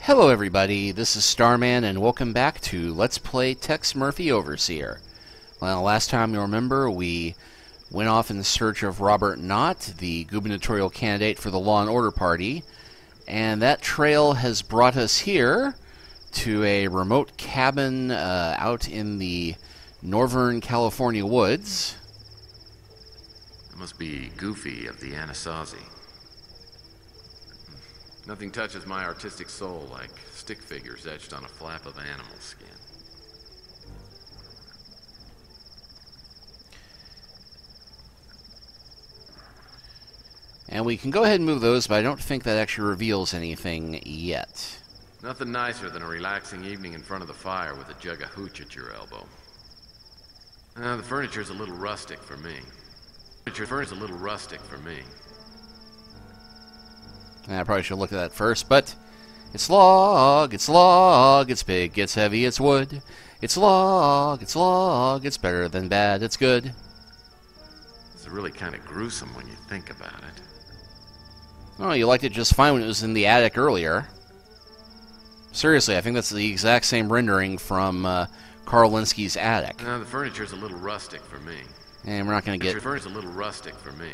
Hello everybody, this is Starman and welcome back to Let's Play Tex Murphy Overseer. Well, last time you remember we went off in search of Robert Knott, the gubernatorial candidate for the Law and Order Party, and that trail has brought us here to a remote cabin out in the northern California woods. It must be Goofy of the Anasazi. Nothing touches my artistic soul like stick figures etched on a flap of animal skin. And we can go ahead and move those, but I don't think that actually reveals anything yet. Nothing nicer than a relaxing evening in front of the fire with a jug of hooch at your elbow. The furniture's a little rustic for me. I probably should look at that first, but it's log, it's big, it's heavy, it's wood. It's log, it's better than bad, it's good. It's really kind of gruesome when you think about it. Oh, you liked it just fine when it was in the attic earlier. Seriously, I think that's the exact same rendering from Carl Linsky's attic. The furniture's a little rustic for me. And we're not going to get... The furniture's a little rustic for me.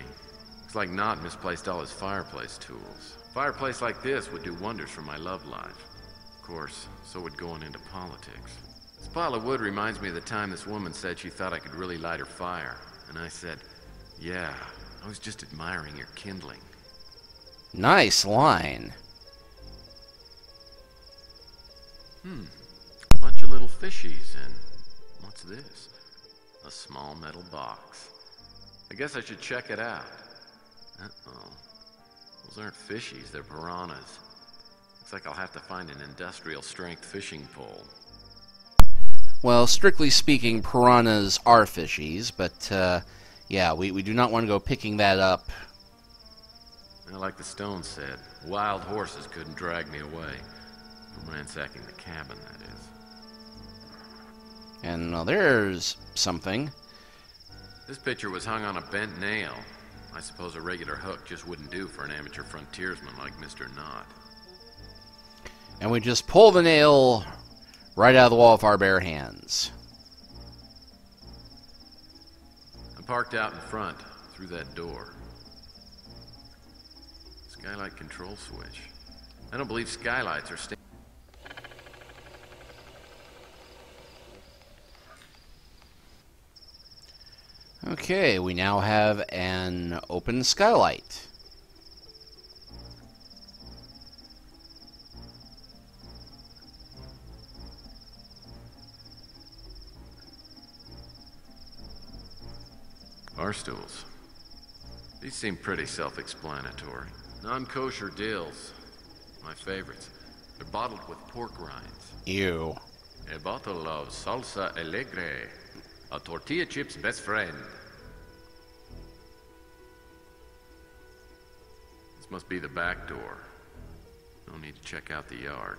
Looks like Knott misplaced all his fireplace tools. A fireplace like this would do wonders for my love life. Of course, so would going into politics. This pile of wood reminds me of the time this woman said she thought I could really light her fire. And I said, yeah, I was just admiring your kindling. Nice line. A bunch of little fishies, and what's this? A small metal box. I guess I should check it out. Uh-oh. Those aren't fishies, they're piranhas. Looks like I'll have to find an industrial-strength fishing pole. Well, strictly speaking, piranhas are fishies, but, yeah, we do not want to go picking that up. Like the stone said, wild horses couldn't drag me away. From ransacking the cabin, that is. And, well, there's something. This picture was hung on a bent nail. I suppose a regular hook just wouldn't do for an amateur frontiersman like Mr. Knott. And we just pull the nail right out of the wall with our bare hands. I'm parked out in front, through that door. Skylight control switch. I don't believe skylights are Okay, we now have an open skylight. Bar stools. These seem pretty self-explanatory. Non-kosher dills. My favorites. They're bottled with pork rinds. Ew. A bottle of salsa alegre. A tortilla chip's best friend. This must be the back door. No need to check out the yard.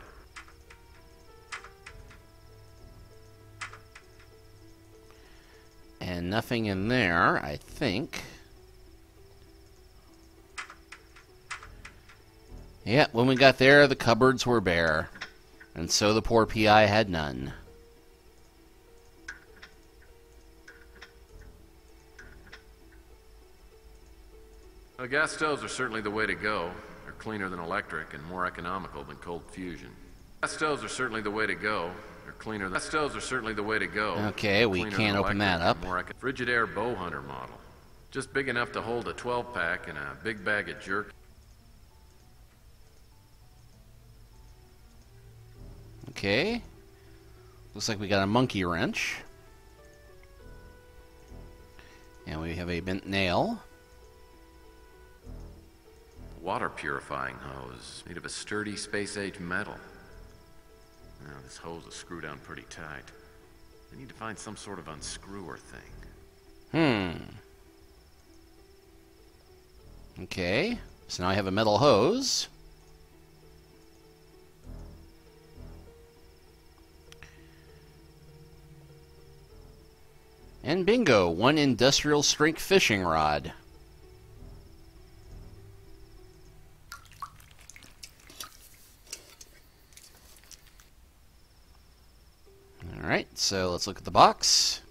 And nothing in there, I think. Yeah, when we got there, the cupboards were bare. And so the poor PI had none. Well, gas stoves are certainly the way to go. They're cleaner than electric and more economical than cold fusion. Gas stoves are certainly the way to go. They're cleaner than... Gas stoves are certainly the way to go. Okay, we can't open that up. Frigidaire Bowhunter model. Just big enough to hold a 12-pack and a big bag of jerky. Okay. Looks like we got a monkey wrench. And we have a bent nail. Water purifying hose made of a sturdy space-age metal. Now, this hose is screwed down pretty tight. I need to find some sort of unscrewer thing. Okay. So now I have a metal hose. And bingo, one industrial strength fishing rod. so let's look at the box.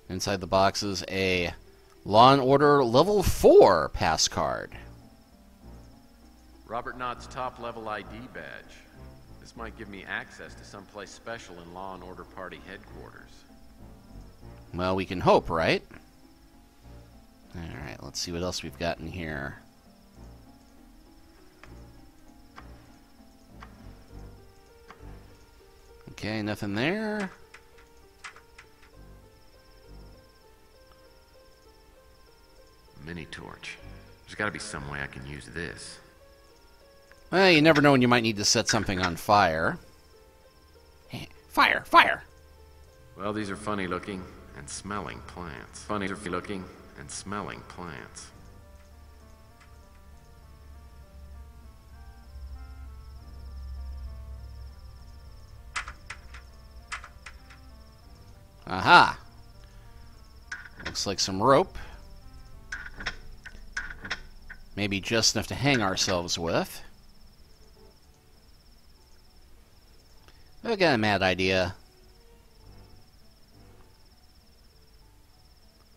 Inside the box is a Law & Order Level 4 pass card. Robert Knott's top-level ID badge. This might give me access to someplace special in Law & Order Party headquarters. Well, we can hope, right? Alright, let's see what else we've got in here. Okay, nothing there. Mini torch. There's got to be some way I can use this. Well, you never know when you might need to set something on fire. Fire! Fire! Well, these are funny-looking and smelling plants. Funny-looking and smelling plants. Aha! Looks like some rope. Maybe just enough to hang ourselves with. I got a mad idea.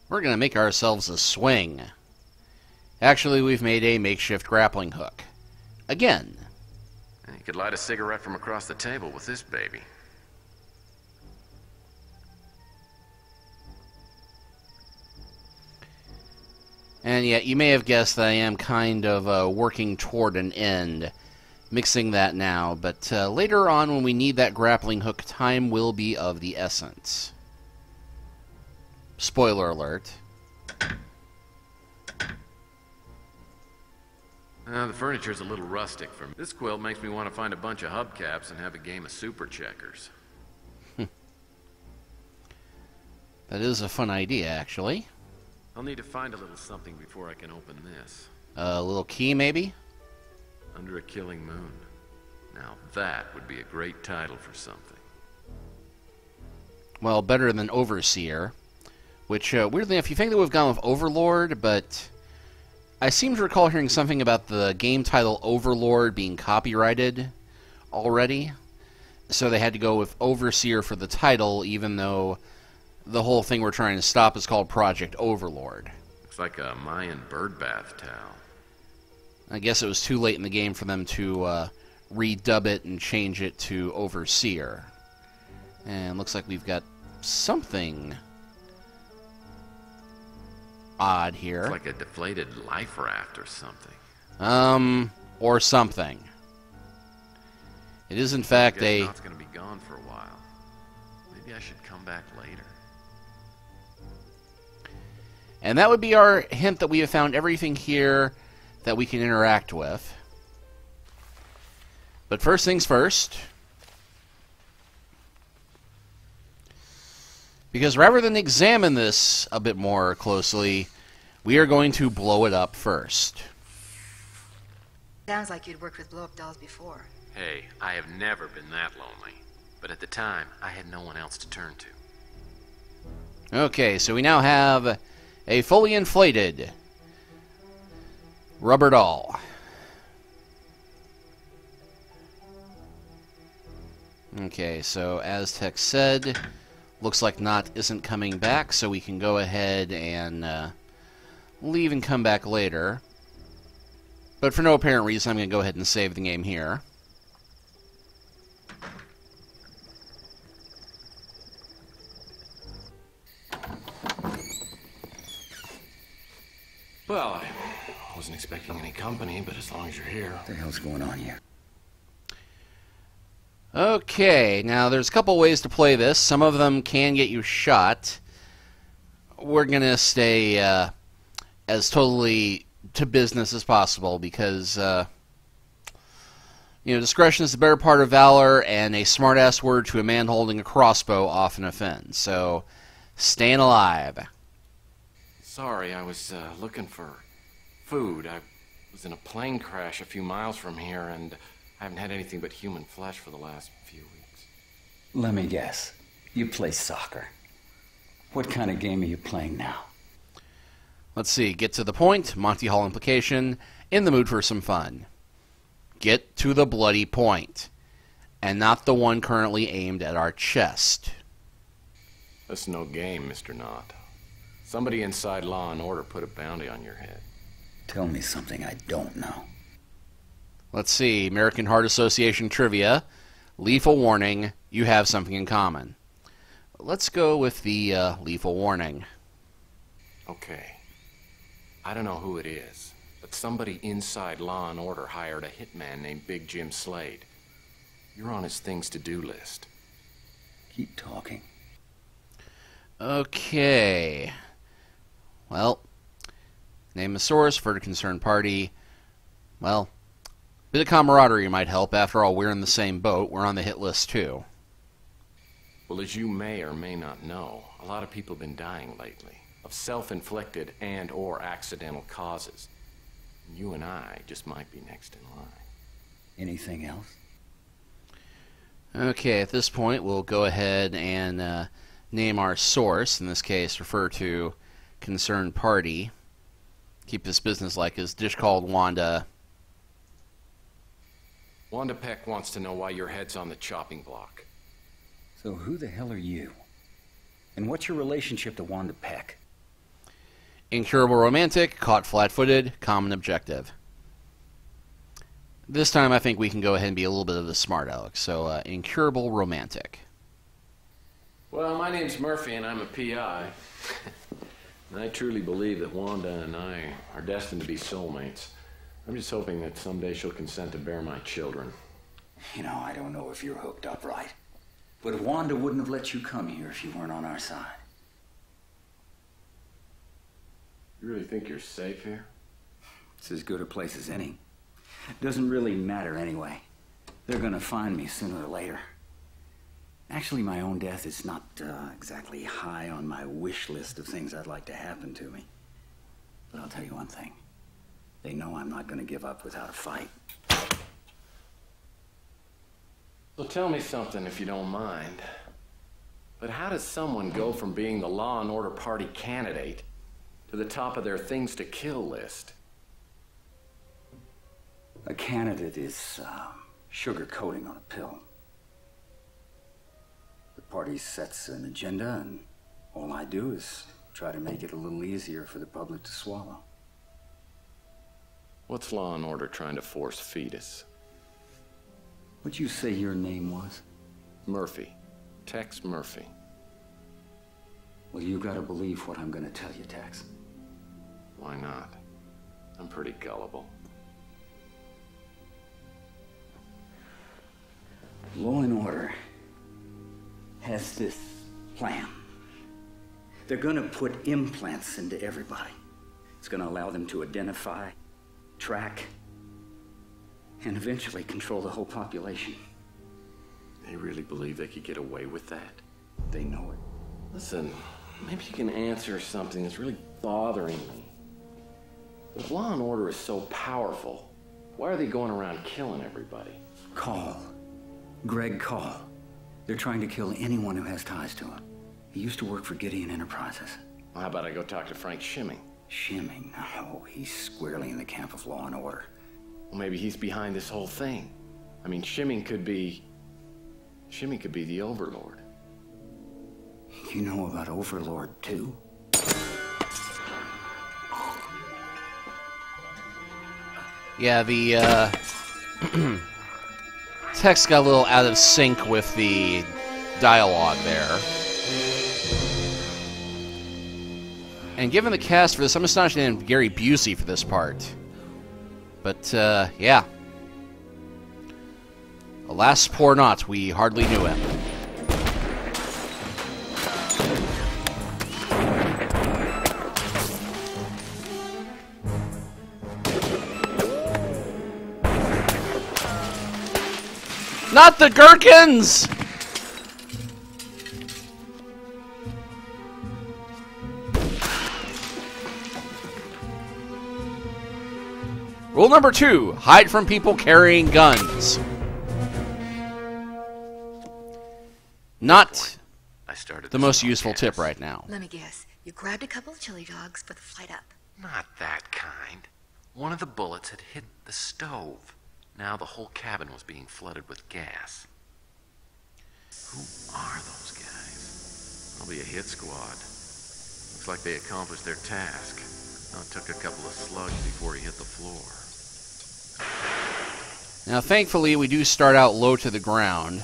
We're going to make ourselves a swing. Actually, we've made a makeshift grappling hook. Again. And you could light a cigarette from across the table with this baby. And yet, you may have guessed that I am kind of working toward an end. Mixing that now, but later on when we need that grappling hook, time will be of the essence. Spoiler alert. The furniture's a little rustic for me. This quilt makes me want to find a bunch of hubcaps and have a game of super checkers. That is a fun idea, actually. I'll need to find a little something before I can open this. A little key, maybe? Under a Killing Moon. Now that would be a great title for something. Well, better than Overseer. Which, weirdly enough, you think that we've gone with Overlord, but I seem to recall hearing something about the game title Overlord being copyrighted already. So they had to go with Overseer for the title, even though the whole thing we're trying to stop is called Project Overlord. Looks like a Mayan birdbath towel. I guess it was too late in the game for them to redub it and change it to Overseer. And looks like we've got something odd here. It's like a deflated life raft or something. Or something. It is in fact I guess Knott's gonna be gone for a while. Maybe I should come back later. And that would be our hint that we have found everything here that we can interact with. But first things first. Because rather than examine this a bit more closely, we are going to blow it up first. Sounds like you'd worked with blow-up dolls before. Hey, I have never been that lonely. But at the time, I had no one else to turn to. Okay, so we now have a fully inflated rubber doll. Okay, so as Tex said, looks like Knott isn't coming back, so we can go ahead and leave and come back later. But for no apparent reason, I'm going to go ahead and save the game here. Well, I wasn't expecting any company, but as long as you're here. What the hell's going on here? Okay, now there's a couple ways to play this. Some of them can get you shot. We're going to stay as totally to business as possible because, discretion is the better part of valor, and a smart-ass word to a man holding a crossbow often offends. So, staying alive. Sorry, I was looking for food. I was in a plane crash a few miles from here, and I haven't had anything but human flesh for the last few weeks. Let me guess. You play soccer. What kind of game are you playing now? Let's see. Get to the point. Monty Hall implication. In the mood for some fun. Get to the bloody point. and not the one currently aimed at our chest. That's no game, Mr. Knott. Somebody inside Law and Order put a bounty on your head. Tell me something I don't know. Let's see, American Heart Association trivia. Lethal warning, you have something in common. Let's go with the lethal warning. Okay. I don't know who it is, but somebody inside Law and Order hired a hitman named Big Jim Slade. You're on his things to do list. Keep talking. Okay. Well, name a source for the concerned party. Well, bit of camaraderie might help. After all, we're in the same boat. We're on the hit list, too. Well, as you may or may not know, a lot of people have been dying lately, of self-inflicted and or accidental causes. You and I just might be next in line. Anything else? Okay, at this point, we'll go ahead and name our source. In this case, refer to concerned party. Keep this business-like. His dish called Wanda. Wanda Peck wants to know why your head's on the chopping block. So who the hell are you? And what's your relationship to Wanda Peck? Incurable romantic, caught flat-footed, common objective. This time I think we can go ahead and be a little bit of the smart aleck. So, incurable romantic. Well, my name's Murphy and I'm a PI. And I truly believe that Wanda and I are destined to be soulmates. I'm just hoping that someday she'll consent to bear my children. You know, I don't know if you're hooked up right. But Wanda wouldn't have let you come here if you weren't on our side. You really think you're safe here? It's as good a place as any. Doesn't really matter anyway. They're gonna find me sooner or later. Actually, my own death is not exactly high on my wish list of things I'd like to happen to me. But I'll tell you one thing. They know I'm not gonna give up without a fight. So tell me something if you don't mind. But how does someone go from being the Law and Order Party candidate to the top of their things to kill list? A candidate is sugar coating on a pill. The party sets an agenda, and all I do is try to make it a little easier for the public to swallow. What's Law and Order trying to force feed us? What'd you say your name was? Murphy. Tex Murphy. Well, you gotta believe what I'm gonna tell you, Tex. Why not? I'm pretty gullible. Law and Order has this plan. They're gonna put implants into everybody. It's gonna allow them to identify, track, and eventually control the whole population. They really believe they could get away with that? They know it. Listen, maybe you can answer something that's really bothering me. If Law and Order is so powerful, why are they going around killing everybody? Call. Greg Call. They're trying to kill anyone who has ties to him. He used to work for Gideon Enterprises. Well, how about I go talk to Frank Shimming? Shimming? No, he's squarely in the camp of Law and Order. Well, maybe he's behind this whole thing. I mean, Shimming could be the Overlord. You know about Overlord, too? Yeah, the text got a little out of sync with the dialogue there. And given the cast for this, I'm astonished they named Gary Busey for this part. But, yeah. Alas, poor Knott, we hardly knew him. Not the gherkins! Rule number 2, hide from people carrying guns. Not the most useful tip right now. Let me guess. You grabbed a couple of chili dogs for the flight up. Not that kind. One of the bullets had hit the stove. Now the whole cabin was being flooded with gas. Who are those guys? Probably a hit squad. Looks like they accomplished their task. It took a couple of slugs before he hit the floor. Now, thankfully, we do start out low to the ground.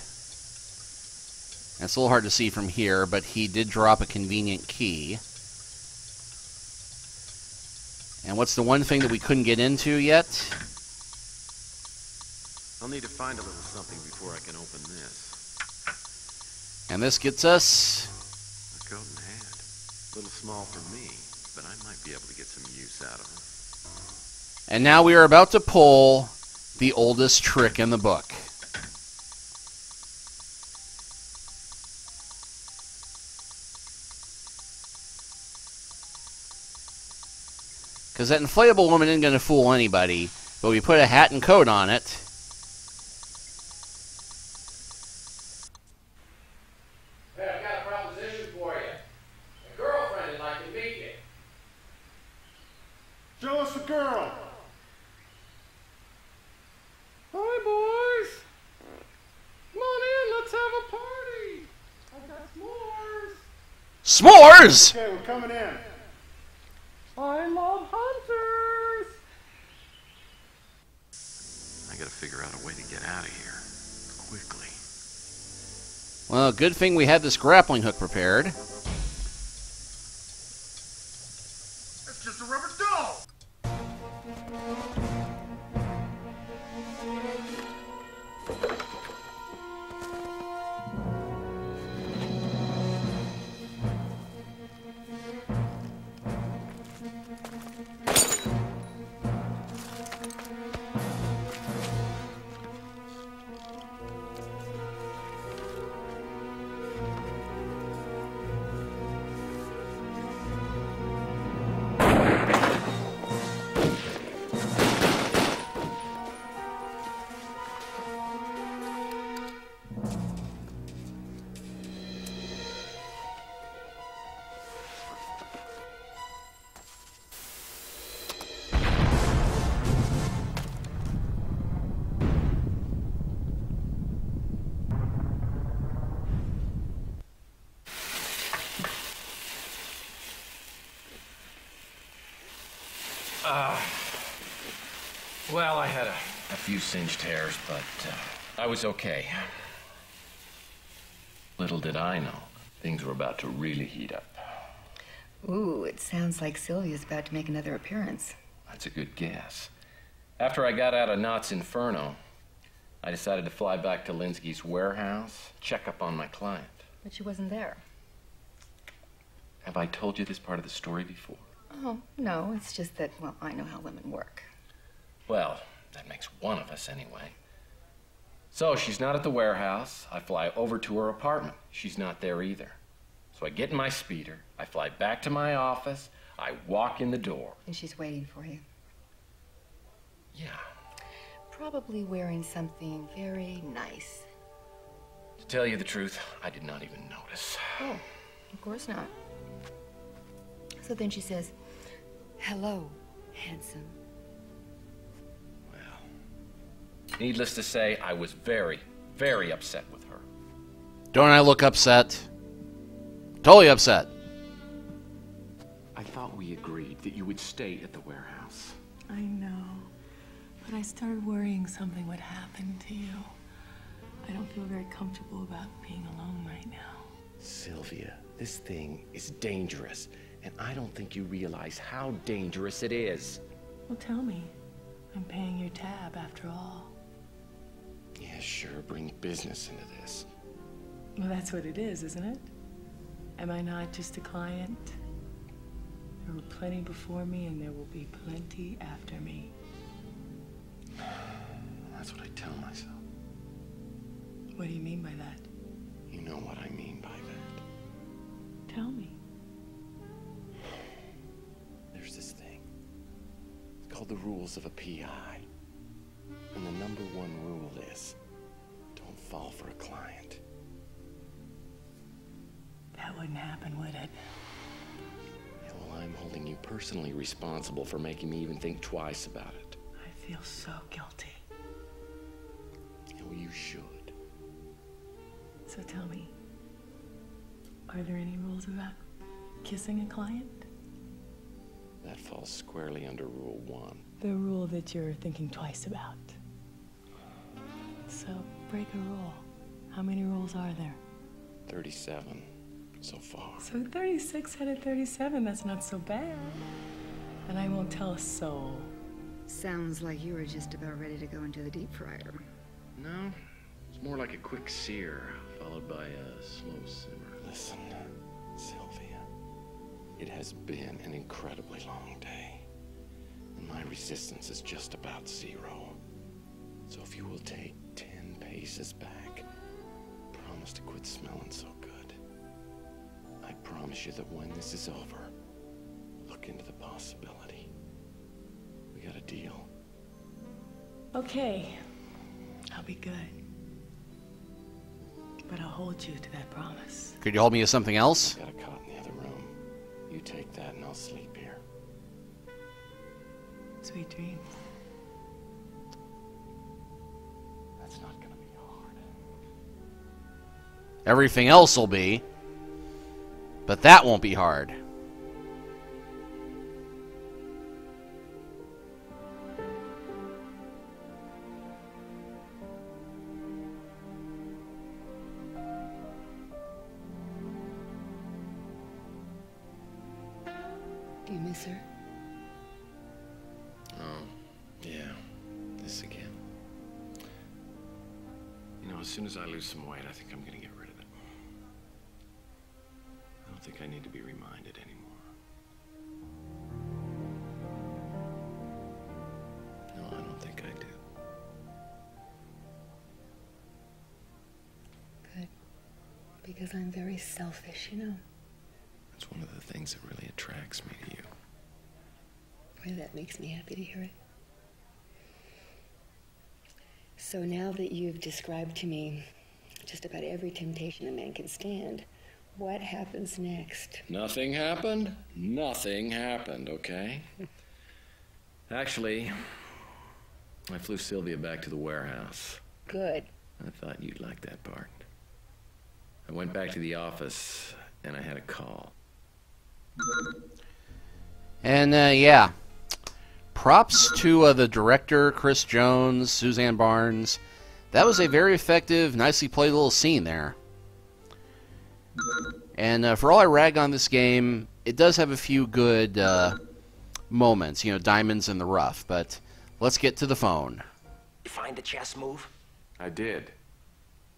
It's a little hard to see from here, but he did drop a convenient key. And what's the one thing that we couldn't get into yet? I'll need to find a little something before I can open this. And this gets us... A coat and hat. A little small for me, but I might be able to get some use out of it. And now we are about to pull the oldest trick in the book. Because that inflatable woman isn't going to fool anybody, but we put a hat and coat on it. Hey, I've got a proposition for you. A girlfriend would like to meet you. Show us the girl. Hi, boys. Come on in, let's have a party. I've got s'mores. S'mores! Okay, we're coming in. I love hunters. I gotta figure out a way to get out of here. Quickly. Well, good thing we had this grappling hook prepared. It's just a rubber doll. Well, I had a few singed hairs, but I was okay. Little did I know, things were about to really heat up. Ooh, it sounds like Sylvia's about to make another appearance. That's a good guess. After I got out of Knott's Inferno, I decided to fly back to Linsky's warehouse, check up on my client. But she wasn't there. Have I told you this part of the story before? Oh, no, it's just that, well, I know how women work. Well, that makes one of us anyway. So she's not at the warehouse. I fly over to her apartment. She's not there either. So I get in my speeder. I fly back to my office. I walk in the door. And she's waiting for you. Yeah. Probably wearing something very nice. To tell you the truth, I did not even notice. Oh, of course not. So then she says, "Hello, handsome." Well, needless to say, I was very, very upset with her. Don't I look upset? Totally upset. I thought we agreed that you would stay at the warehouse. I know, but I started worrying something would happen to you. I don't feel very comfortable about being alone right now. Sylvia, this thing is dangerous, and I don't think you realize how dangerous it is. Well, tell me. I'm paying your tab after all. Yeah, sure, bring business into this. Well, that's what it is, isn't it? Am I not just a client? There were plenty before me, and there will be plenty after me. That's what I tell myself. What do you mean by that? You know what I mean by that. Tell me. There's this thing. It's called the rules of a PI. And the number one rule is, don't fall for a client. That wouldn't happen, would it? Yeah, well, I'm holding you personally responsible for making me even think twice about it. I feel so guilty. Yeah, well, you should. So tell me, are there any rules about kissing a client? That falls squarely under Rule 1. The rule that you're thinking twice about. So, break a rule. How many rules are there? 37 so far. So 36 out of 37, that's not so bad. And I won't tell a soul. Sounds like you were just about ready to go into the deep fryer. No, it's more like a quick sear, followed by a slow simmer. Listen, Sylvia, it has been an incredibly long day, and my resistance is just about 0. So if you will take 10 paces back, promise to quit smelling so good. I promise you that when this is over, look into the possibility. We got a deal. Okay, I'll be good. But I'll hold you to that promise. Could you hold me to something else? Got a cot in the other room. You take that and I'll sleep here. Sweet dreams. That's not gonna be hard. Everything else will be. But that won't be hard. Do you miss her? Oh, yeah. This again. You know, as soon as I lose some weight, I think I'm gonna get rid of it. I don't think I need to be reminded anymore. No, I don't think I do. Good. Because I'm very selfish, you know. That's one of the things that really attracts me to you. Boy, that makes me happy to hear it. So now that you've described to me just about every temptation a man can stand, what happens next? Nothing happened? Nothing happened, okay? Actually, I flew Sylvia back to the warehouse. Good. I thought you'd like that part. I went back to the office, and I had a call. And, yeah. Props to the director, Chris Jones, Suzanne Barnes. That was a very effective, nicely played little scene there. And for all I rag on this game, it does have a few good moments, you know, diamonds in the rough. But let's get to the phone. You find the chess move? I did. It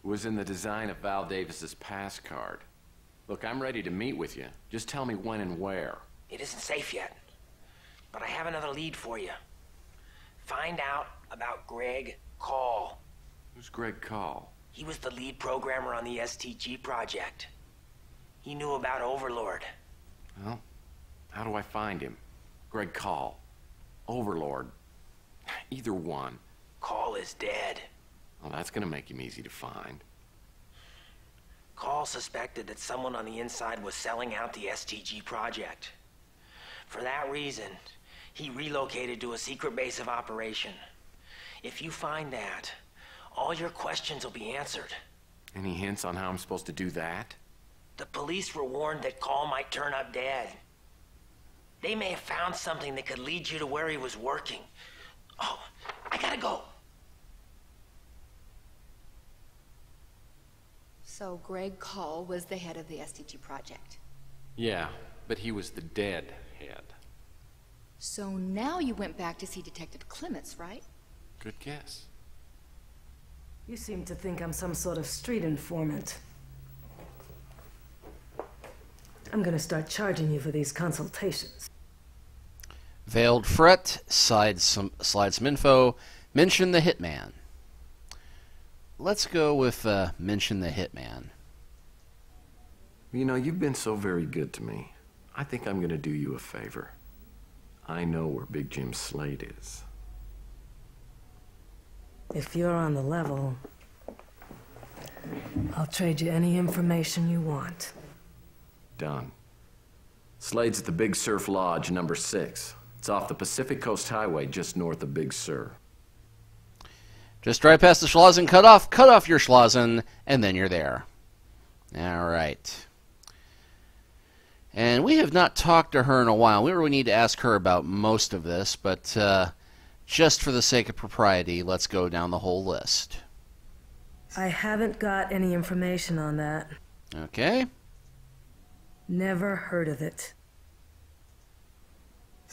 was in the design of Val Davis's pass card. Look, I'm ready to meet with you. Just tell me when and where. It isn't safe yet. But I have another lead for you. Find out about Greg Call. Who's Greg Call? He was the lead programmer on the STG project. He knew about Overlord. Well, how do I find him? Greg Call. Overlord. Either one. Call is dead. Well, that's gonna make him easy to find. Call suspected that someone on the inside was selling out the STG project. For that reason, he relocated to a secret base of operation. If you find that, all your questions will be answered. Any hints on how I'm supposed to do that? The police were warned that Call might turn up dead. They may have found something that could lead you to where he was working. Oh, I gotta go. So Greg Call was the head of the STG project. Yeah, but he was the dead head. So now you went back to see Detective Clements, right? Good guess. You seem to think I'm some sort of street informant. I'm gonna start charging you for these consultations. Veiled Fret, slide some info, mention the Hitman. Let's go with mention the Hitman. You know, you've been so very good to me. I think I'm gonna do you a favor. I know where Big Jim Slade is. If you're on the level, I'll trade you any information you want. Done. Slade's at the Big Surf Lodge, number 6. It's off the Pacific Coast Highway, just north of Big Sur. Just drive past the Schlazen, cut off your Schlazen, and then you're there. All right. And we have not talked to her in a while. We really need to ask her about most of this, but just for the sake of propriety, let's go down the whole list. I haven't got any information on that. Okay. Never heard of it.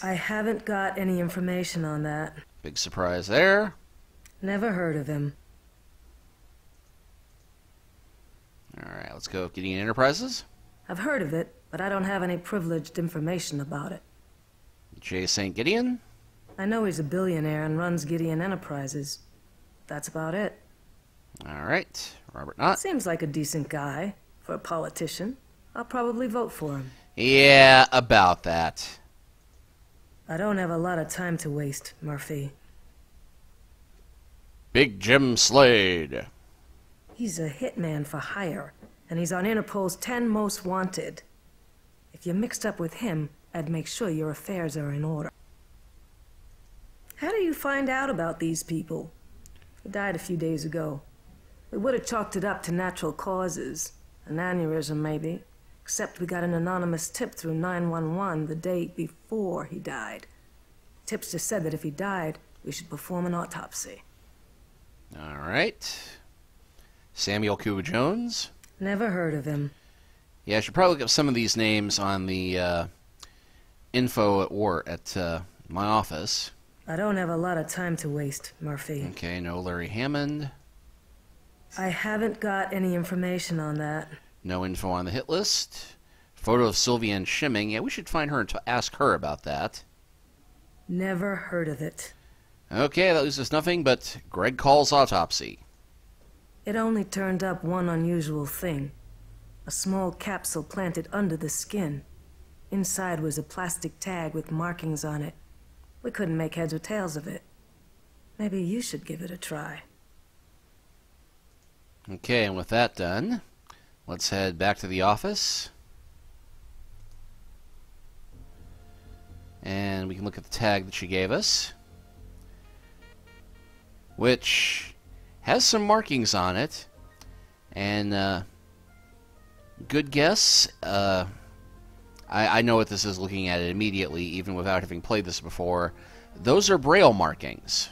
I haven't got any information on that. Big surprise there. Never heard of him. All right, let's go with Gideon Enterprises. I've heard of it, but I don't have any privileged information about it. J. St. Gideon. I know he's a billionaire and runs Gideon Enterprises. That's about it. All right, Robert Knott. Seems like a decent guy for a politician. I'll probably vote for him. Yeah, about that. I don't have a lot of time to waste, Murphy. Big Jim Slade. He's a hitman for hire, and he's on Interpol's 10 Most Wanted. If you're mixed up with him, I'd make sure your affairs are in order. How do you find out about these people? He died a few days ago. We would have chalked it up to natural causes. An aneurysm, maybe. Except we got an anonymous tip through 911 the day before he died. Tipster said that if he died, we should perform an autopsy. All right. Samuel Q. Jones. Never heard of him. Yeah, I should probably look up some of these names on the info at my office. I don't have a lot of time to waste, Murphy. Okay, no Larry Hammond. I haven't got any information on that. No info on the hit list. Photo of Sylviane Shimming. Yeah, we should find her and ask her about that. Never heard of it. Okay, that leaves us nothing but Greg Call's autopsy. It only turned up one unusual thing. A small capsule planted under the skin. Inside was a plastic tag with markings on it. We couldn't make heads or tails of it. Maybe you should give it a try. Okay, and with that done, let's head back to the office. And we can look at the tag that she gave us, which has some markings on it. And good guess. I know what this is looking at it immediately, even without having played this before. Those are Braille markings.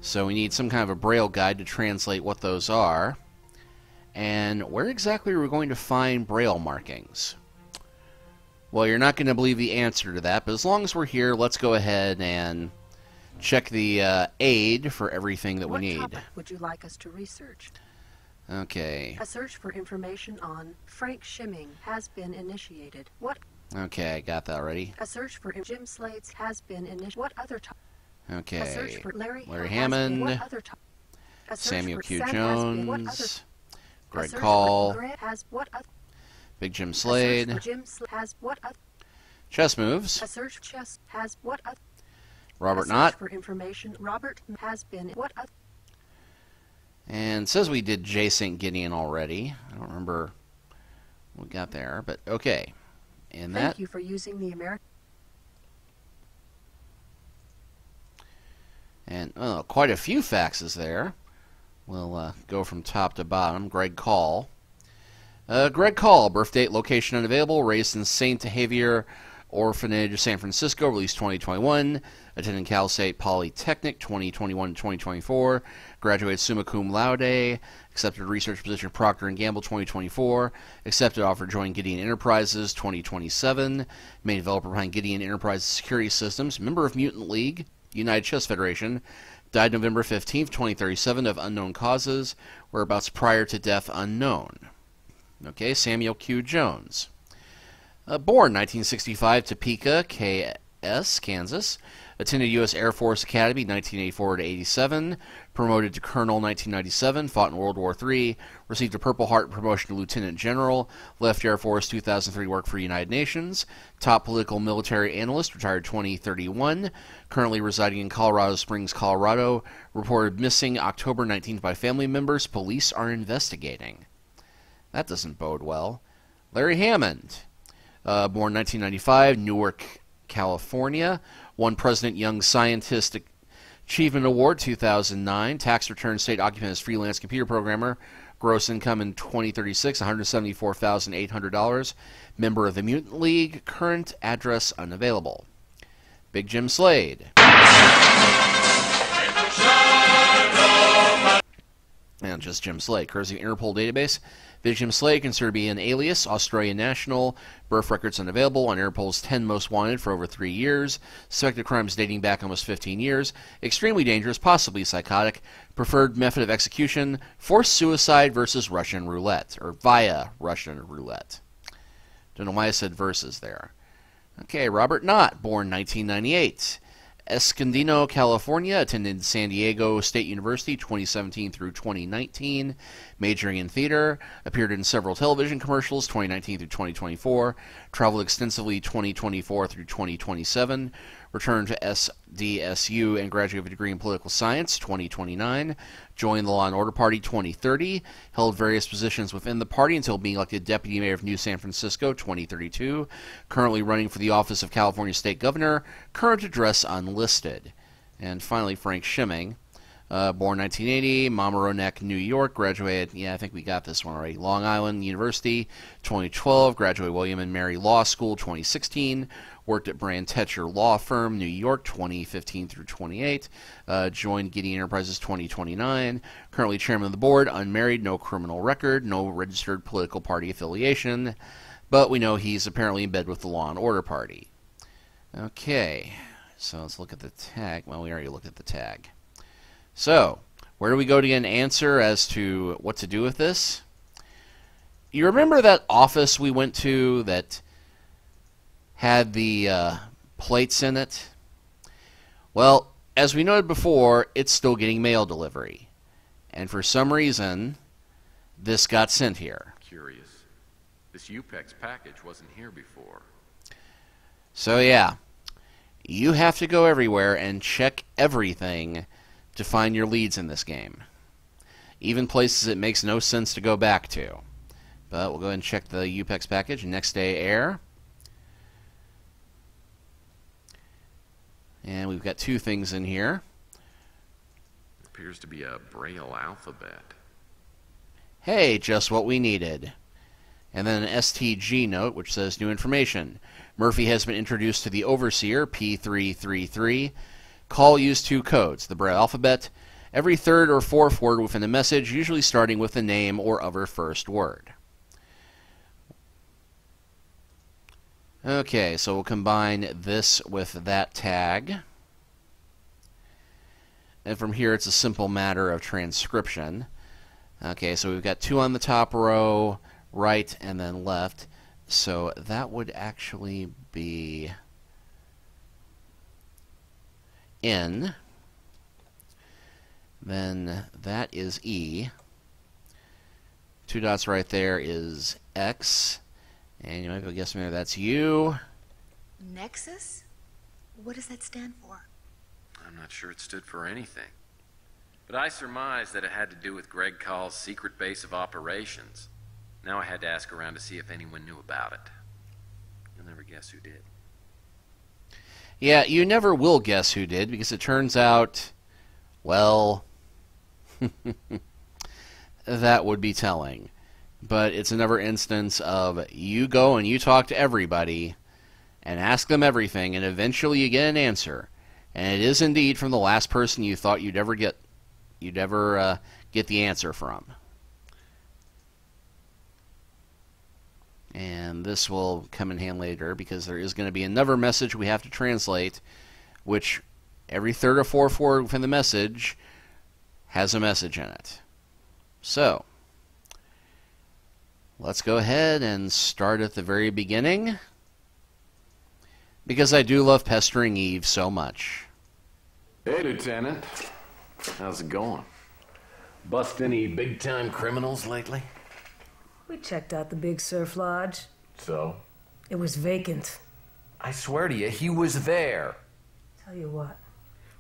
So we need some kind of a Braille guide to translate what those are. And where exactly are we going to find Braille markings? Well, you're not going to believe the answer to that, but as long as we're here, let's go ahead and check the aid for everything that we need. What topic would you like us to research? Okay. A search for information on Frank Shimming has been initiated. What? Okay, I got that already. A search for Jim Slade's has been initiated. What other topic? Okay. A search for Larry Hammond. What other topic? Samuel Q. What other? Jones. Greg Call. Has what other? Big Jim Slade. A search for Jim has what other? Chess moves. A search for chess has what other? Robert A Knott. search for information. Robert has been what other? And it says we did J. St. Gideon already. I don't remember what we got there, but okay. And Thank you for using the American. And quite a few faxes there. We'll go from top to bottom. Greg Call. Greg Call, birth date, location unavailable, raised in St. Xavier Orphanage, San Francisco, released 2021, attended Cal State Polytechnic 2021-2024, graduated summa cum laude, accepted research position Procter & Gamble 2024, accepted offer to join Gideon Enterprises 2027, main developer behind Gideon Enterprises Security Systems, member of Mutant League, United Chess Federation, died November 15th, 2037 of unknown causes, whereabouts prior to death unknown. Okay, Samuel Q. Jones. Born 1965, Topeka, KS, Kansas. Attended U.S. Air Force Academy 1984 to 87. Promoted to Colonel 1997. Fought in World War III. Received a Purple Heart promotion to Lieutenant General. Left Air Force 2003 to work for United Nations. Top political military analyst. Retired 2031. Currently residing in Colorado Springs, Colorado. Reported missing October 19th by family members. Police are investigating. That doesn't bode well. Larry Hammond. Born 1995, Newark, California. Won President Young Scientist Achievement Award 2009. Tax return state occupant as freelance computer programmer. Gross income in 2036, $174,800. Member of the Mutant League. Current address unavailable. Big Jim Slade. And just Jim Slade. Courtesy of Interpol database. Big Jim Slade, considered to be an alias, Australian national, birth records unavailable, on Interpol's 10 most wanted for over 3 years, suspected crimes dating back almost 15 years, extremely dangerous, possibly psychotic, preferred method of execution, forced suicide versus Russian roulette, or via Russian roulette. Don't know why I said versus there. Okay, Robert Knott, born 1998. Escondido, California, attended San Diego State University 2017 through 2019, majoring in theater, appeared in several television commercials 2019 through 2024, traveled extensively 2024 through 2027, returned to SDSU and graduated with a degree in political science 2029, joined the Law and Order Party 2030, held various positions within the party until being elected deputy mayor of New San Francisco 2032, currently running for the office of California State Governor, current address unlisted. And finally, Frank Shimming, born 1980, Mamaroneck, New York, graduated, I think we got this one already, Long Island University 2012, graduated William and Mary Law School 2016, worked at Brand Tetcher Law Firm, New York, 2015 through 28. Joined Gideon Enterprises 2029. Currently chairman of the board, unmarried, no criminal record, no registered political party affiliation. But we know he's apparently in bed with the Law and Order Party. Okay, so let's look at the tag. Well, we already looked at the tag. So, where do we go to get an answer as to what to do with this? You remember that office we went to that had the plates in it? Well, as we noted before, it's still getting mail delivery. And for some reason, this got sent here. Curious. This UPEX package wasn't here before. So yeah, you have to go everywhere and check everything to find your leads in this game. Even places it makes no sense to go back to. But we'll go ahead and check the UPEX package. Next day air. And we've got 2 things in here. Appears to be a Braille alphabet. Hey, just what we needed. And then an STG note, which says new information. Murphy has been introduced to the Overseer, P333. Call used 2 codes, the Braille alphabet, every 3rd or 4th word within the message, usually starting with the name or other first word. Okay, so we'll combine this with that tag. And from here, it's a simple matter of transcription. Okay, so we've got 2 on the top row, right and then left. So that would actually be N. Then that is E. 2 dots right there is X. And you might be able to guess maybe that's U. Nexus? What does that stand for? I'm not sure it stood for anything. But I surmised that it had to do with Greg Call's secret base of operations. Now I had to ask around to see if anyone knew about it. You'll never guess who did. Yeah, you never will guess who did, because it turns out, well, that would be telling. But it's another instance of you go and you talk to everybody and ask them everything, and eventually you get an answer. And it is indeed from the last person you thought you'd ever get the answer from. And this will come in hand later, because there is going to be another message we have to translate, which every 3rd or 4th word within the message has a message in it. So, let's go ahead and start at the very beginning, because I do love pestering Eve so much. Hey, Lieutenant. How's it going? Bust any big-time criminals lately? We checked out the Big Surf Lodge. So? It was vacant. I swear to you, he was there. Tell you what,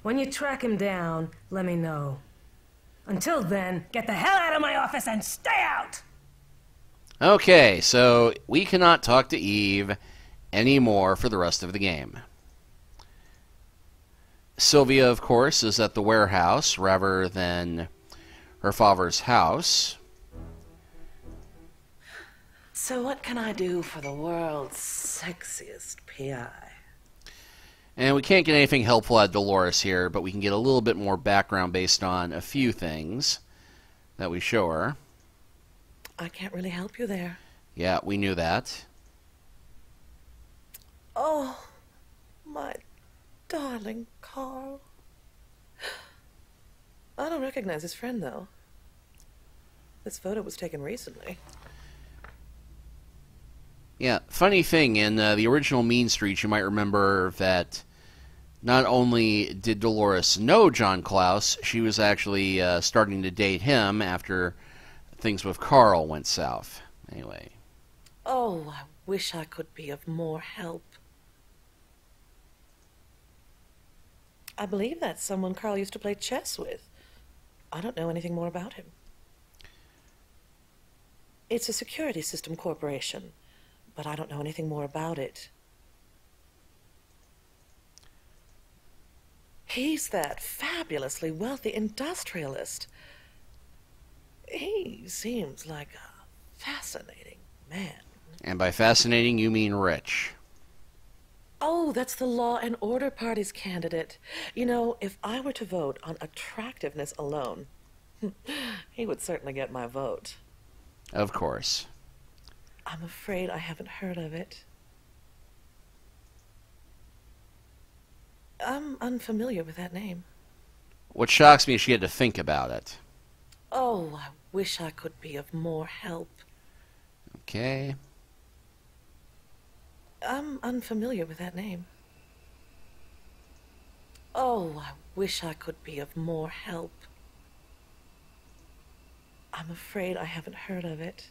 when you track him down, let me know. Until then, get the hell out of my office and stay out! Okay, so we cannot talk to Eve anymore for the rest of the game. Sylvia, of course, is at the warehouse rather than her father's house. So what can I do for the world's sexiest PI? And we can't get anything helpful out of Dolores here, but we can get a little bit more background based on a few things that we show her. I can't really help you there. Yeah, we knew that. Oh, my darling Carl. I don't recognize his friend, though. This photo was taken recently. Yeah, funny thing, in the original Mean Streets, you might remember that not only did Dolores know John Klaus, she was actually starting to date him after things with Carl went south. Anyway. Oh, I wish I could be of more help. I believe that's someone Carl used to play chess with. I don't know anything more about him. It's a security system corporation, but I don't know anything more about it. He's that fabulously wealthy industrialist. He seems like a fascinating man. And by fascinating, you mean rich. Oh, that's the Law and Order Party's candidate. You know, if I were to vote on attractiveness alone, he would certainly get my vote. Of course. I'm afraid I haven't heard of it. I'm unfamiliar with that name. What shocks me is she had to think about it. Oh, I wish I could be of more help. Okay. I'm unfamiliar with that name. Oh, I wish I could be of more help. I'm afraid I haven't heard of it.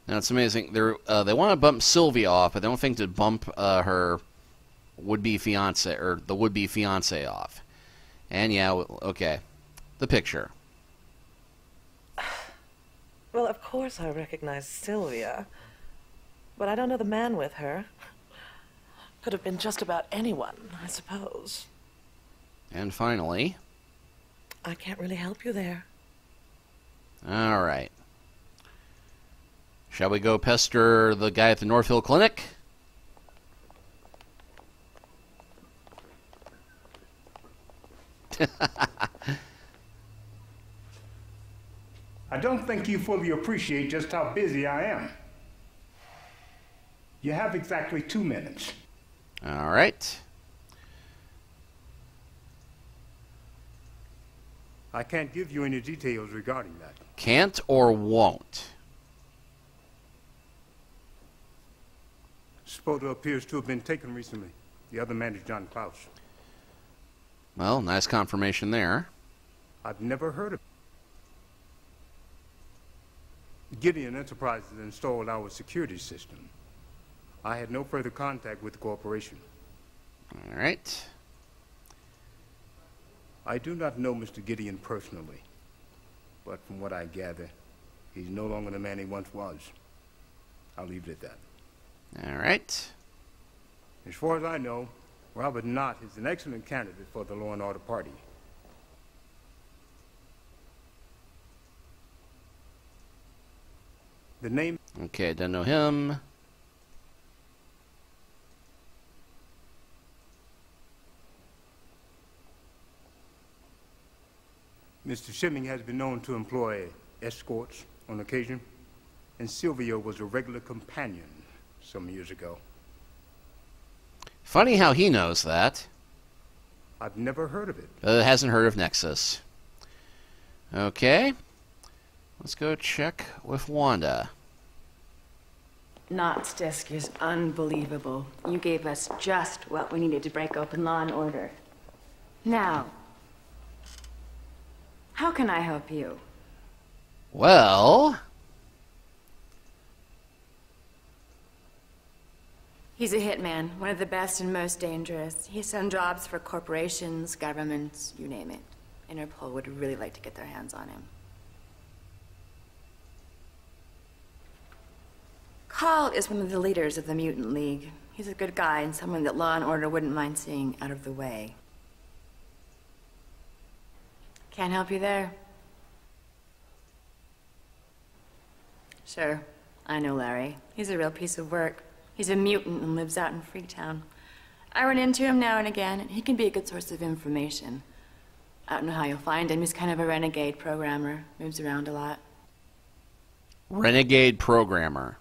Now, it's amazing. They want to bump Sylvia off, but they don't think to bump her would-be fiance, or the would-be fiance off. And yeah, okay. The picture. Well, of course I recognize Sylvia. But I don't know the man with her. Could have been just about anyone, I suppose. And finally... I can't really help you there. All right. Shall we go pester the guy at the North Hill Clinic? I don't think you fully appreciate just how busy I am. You have exactly 2 minutes. All right. I can't give you any details regarding that. Can't or won't? This photo appears to have been taken recently. The other man is John Klaus. Well, nice confirmation there. I've never heard of it. Gideon Enterprises installed our security system. I had no further contact with the corporation. All right. I do not know Mr. Gideon personally, but from what I gather, he's no longer the man he once was. I'll leave it at that. All right. As far as I know, Robert Knott is an excellent candidate for the Law and Order Party. The name... Okay, don't know him. Mr. Shimming has been known to employ escorts on occasion, and Sylvia was a regular companion some years ago. Funny how he knows that. I've never heard of it. Hasn't heard of Nexus. Okay. Let's go check with Wanda. Knott's desk is unbelievable. You gave us just what we needed to break open Law and Order. Now, how can I help you? Well... He's a hitman, one of the best and most dangerous. He's done jobs for corporations, governments, you name it. Interpol would really like to get their hands on him. Carl is one of the leaders of the Mutant League. He's a good guy and someone that law and order wouldn't mind seeing out of the way. Can't help you there. Sure, I know Larry. He's a real piece of work. He's a mutant and lives out in Freetown. I run into him now and again, and he can be a good source of information. I don't know how you'll find him. He's kind of a renegade programmer. Moves around a lot. Renegade programmer.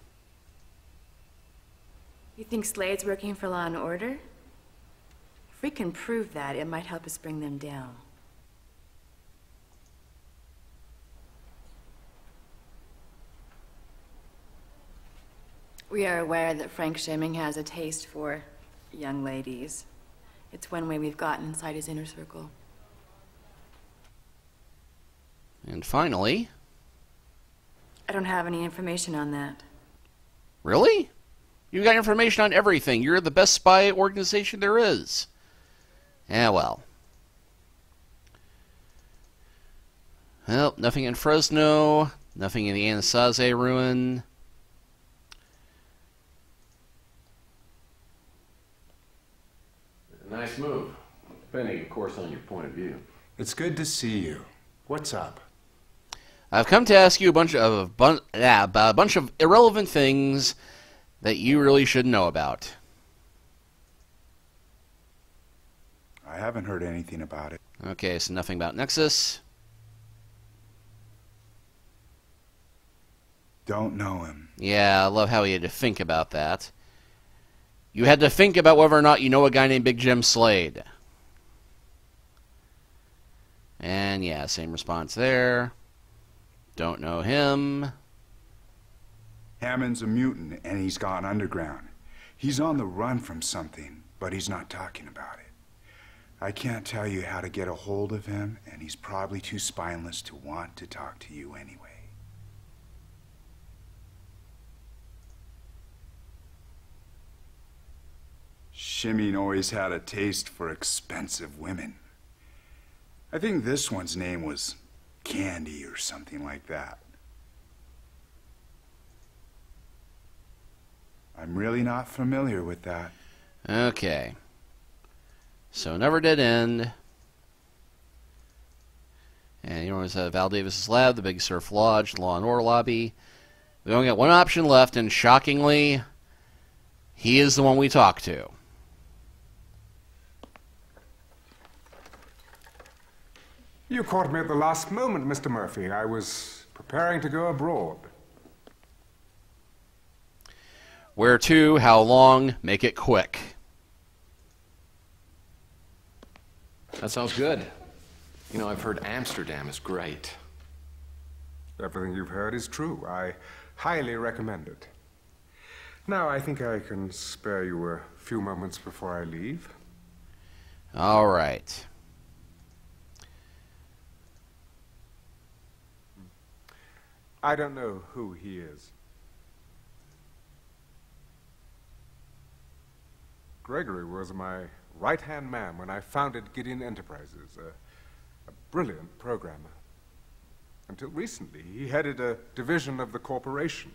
You think Slade's working for law and order? If we can prove that, it might help us bring them down. We are aware that Frank Shimming has a taste for young ladies. It's one way we've gotten inside his inner circle. And finally... I don't have any information on that. Really? You got information on everything. You're the best spy organization there is. Yeah, well. Well, nothing in Fresno. Nothing in the Anasazi ruin. Nice move. Depending, of course, on your point of view. It's good to see you. What's up? I've come to ask you a bunch of irrelevant things that you really should know about. I haven't heard anything about it. Okay, so nothing about Nexus. Don't know him. Yeah, I love how he had to think about that. You had to think about whether or not you know a guy named Big Jim Slade. And yeah, same response there. Don't know him. Hammond's a mutant, and he's gone underground. He's on the run from something, but he's not talking about it. I can't tell you how to get a hold of him, and he's probably too spineless to want to talk to you anyway. Shimming always had a taste for expensive women. I think this one's name was Candy or something like that. I'm really not familiar with that. Okay. So never did end. And you know, it was Val Davis's lab, the Big Surf Lodge, the Law and Order lobby. We only got one option left, and shockingly, he is the one we talk to. You caught me at the last moment, Mr. Murphy. I was preparing to go abroad. Where to? How long? Make it quick. That sounds good. You know, I've heard Amsterdam is great. Everything you've heard is true. I highly recommend it. Now, I think I can spare you a few moments before I leave. All right. I don't know who he is. Gregory was my right-hand man when I founded Gideon Enterprises, a brilliant programmer. Until recently, he headed a division of the corporation.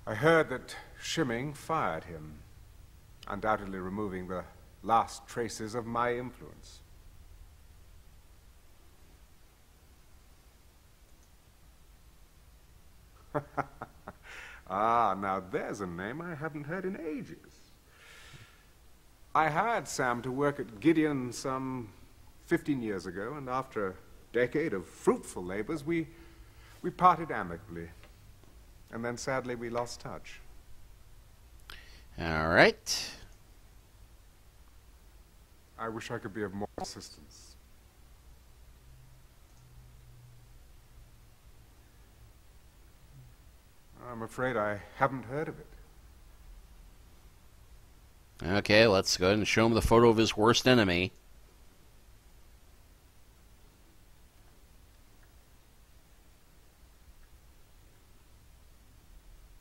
I heard that Shimming fired him, undoubtedly removing the last traces of my influence. Ah, now there's a name I haven't heard in ages. I hired Sam to work at Gideon some 15 years ago, and after a decade of fruitful labors, we parted amicably. And then sadly we lost touch. All right. I wish I could be of more assistance. I'm afraid I haven't heard of it. Okay, let's go ahead and show him the photo of his worst enemy.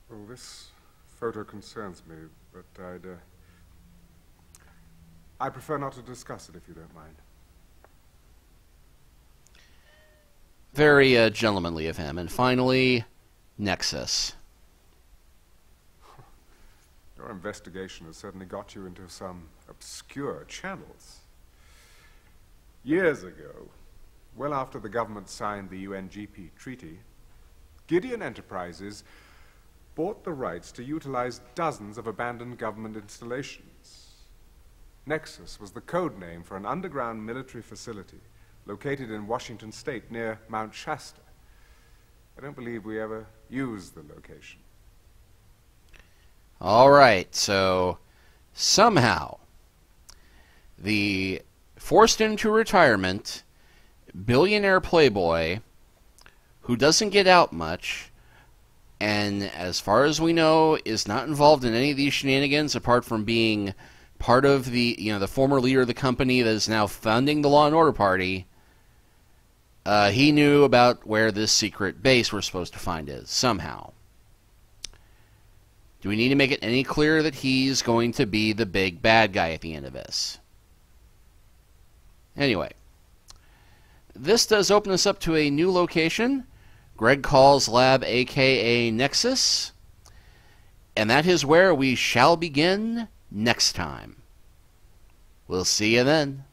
Well, this photo concerns me, but I prefer not to discuss it if you don't mind. Very gentlemanly of him. And finally, Nexus. Your investigation has certainly got you into some obscure channels. Years ago, well after the government signed the UNGP treaty, Gideon Enterprises bought the rights to utilize dozens of abandoned government installations. Nexus was the code name for an underground military facility located in Washington State near Mount Shasta. I don't believe we ever used the location. All right, so somehow the forced into retirement billionaire playboy who doesn't get out much, and as far as we know is not involved in any of these shenanigans apart from being part of the the former leader of the company that is now funding the Law and Order Party, he knew about where this secret base we're supposed to find is somehow. Do we need to make it any clearer that he's going to be the big bad guy at the end of this? Anyway, this does open us up to a new location, Greg Call's lab, aka Nexus, and that is where we shall begin next time. We'll see you then.